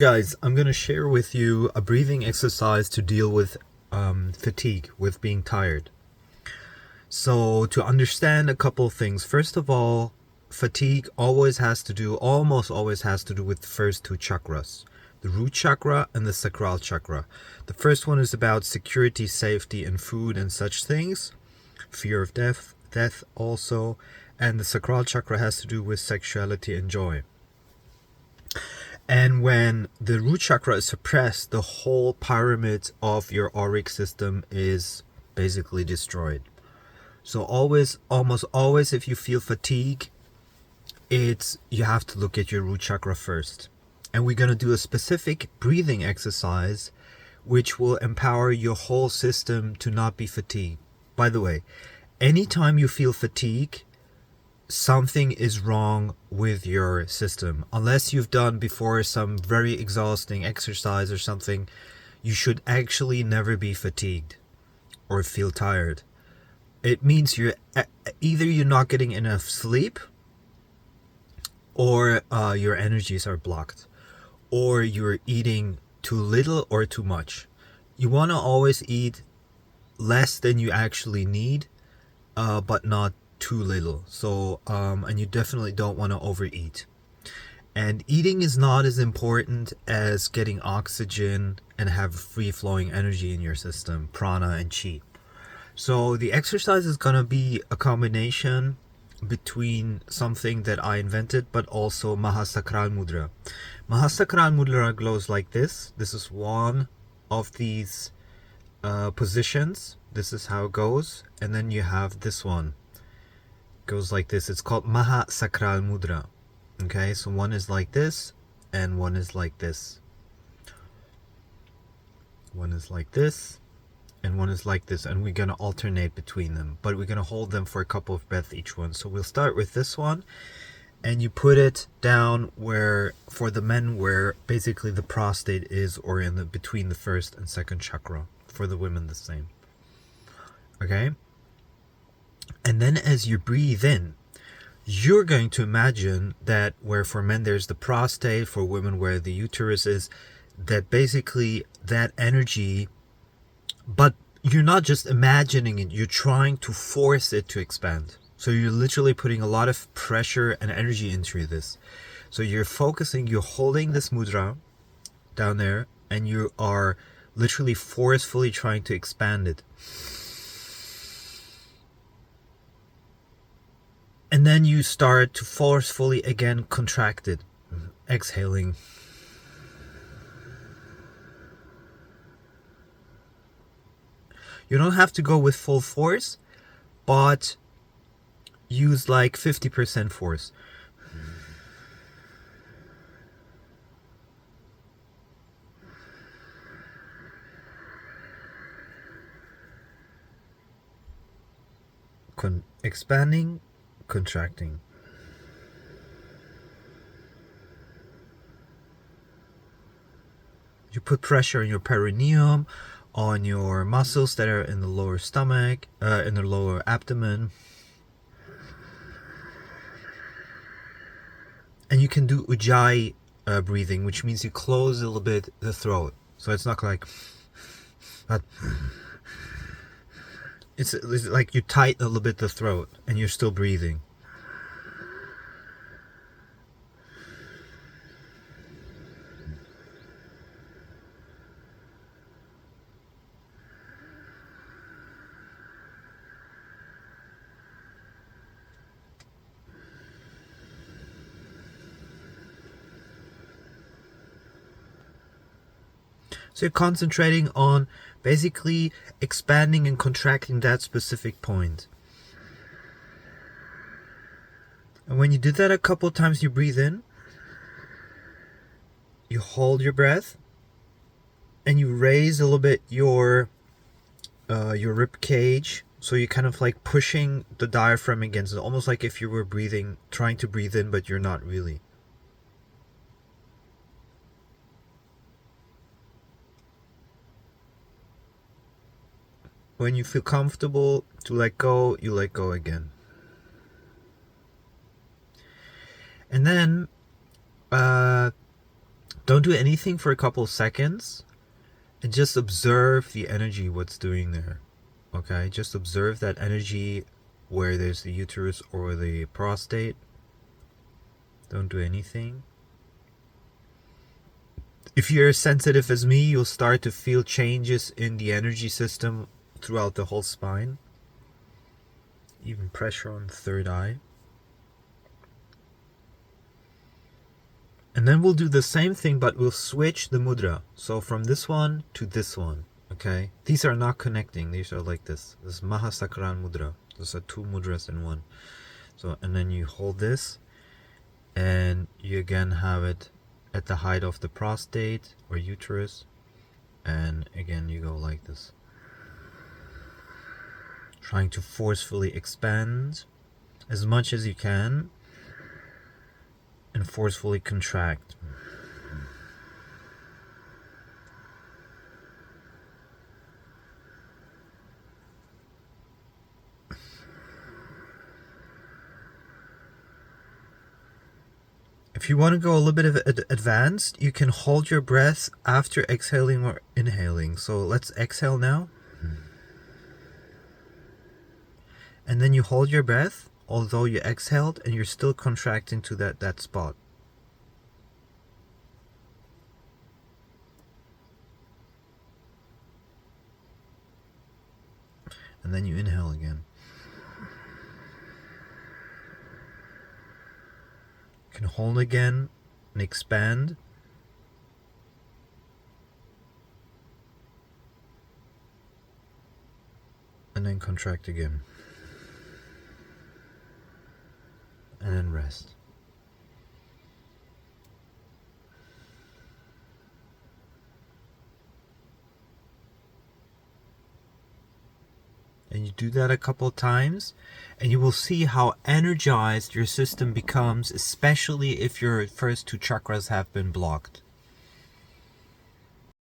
Guys, I'm going to share with you a breathing exercise to deal with fatigue, with being tired. So to understand a couple of things, first of all, fatigue almost always has to do with the first two chakras, the root chakra and the sacral chakra. The first one is about security, safety, and food and such things, fear of death also, and the sacral chakra has to do with sexuality and joy. And when the root chakra is suppressed, the whole pyramid of your auric system is basically destroyed. So almost always, if you feel fatigue, you have to look at your root chakra first. And we're going to do a specific breathing exercise which will empower your whole system to not be fatigued. By the way, anytime you feel fatigue, something is wrong with your system. Unless you've done before some very exhausting exercise or something, you should actually never be fatigued or feel tired. It means you're not getting enough sleep, or your energies are blocked, or you're eating too little or too much. You want to always eat less than you actually need, but not too little. So and you definitely don't want to overeat. And eating is not as important as getting oxygen and have free flowing energy in your system, prana and chi. So the exercise is going to be a combination between something that I invented, but also maha sacral mudra. Maha sacral mudra goes like this. This is one of these positions. This is how it goes. And then you have this one. Goes like this. It's called maha sacral mudra. Okay, so one is like this and one is like this. One is like this and one is like this, and we're going to alternate between them, but we're going to hold them for a couple of breaths each one. So we'll start with this one, and you put it down where, for the men, where basically the prostate is, or in the between the first and second chakra. For the women, the same. Okay, and then as you breathe in, you're going to imagine that where for men there's the prostate, for women where the uterus is, that basically that energy, but you're not just imagining it, you're trying to force it to expand. So you're literally putting a lot of pressure and energy into this. So you're holding this mudra down there, and you are literally forcefully trying to expand it. And then you start to forcefully again contract it, exhaling. You don't have to go with full force, but use like 50% force. Expanding, contracting. You put pressure on your perineum, on your muscles that are in the lower stomach, in the lower abdomen. And you can do ujjayi breathing, which means you close a little bit the throat. So it's not like that. It's like you tighten a little bit the throat and you're still breathing. So you're concentrating on basically expanding and contracting that specific point. And when you do that a couple times, you breathe in, you hold your breath, and you raise a little bit your rib cage. So you're kind of like pushing the diaphragm against it, almost like if you were trying to breathe in, but you're not really. When you feel comfortable to let go, you let go again. And then Don't do anything for a couple seconds and just observe the energy, what's doing there. Okay, just observe that energy where there's the uterus or the prostate. Don't do anything. If you're as sensitive as me, you'll start to feel changes in the energy system throughout the whole spine. Even pressure on the third eye. And then we'll do the same thing, but we'll switch the mudra. So from this one to this one. Okay? These are not connecting. These are like this. This is maha, sacral, mudra. Those are two mudras in one. So, and then you hold this. And you again have it at the height of the prostate or uterus. And again, you go like this. Trying to forcefully expand as much as you can. And forcefully contract. If you want to go a little bit of advanced, you can hold your breath after exhaling or inhaling. So let's exhale now. And then you hold your breath, although you exhaled, and you're still contracting to that spot. And then you inhale again. You can hold again and expand. And then contract again. And then rest. And you do that a couple times, and you will see how energized your system becomes, especially if your first two chakras have been blocked.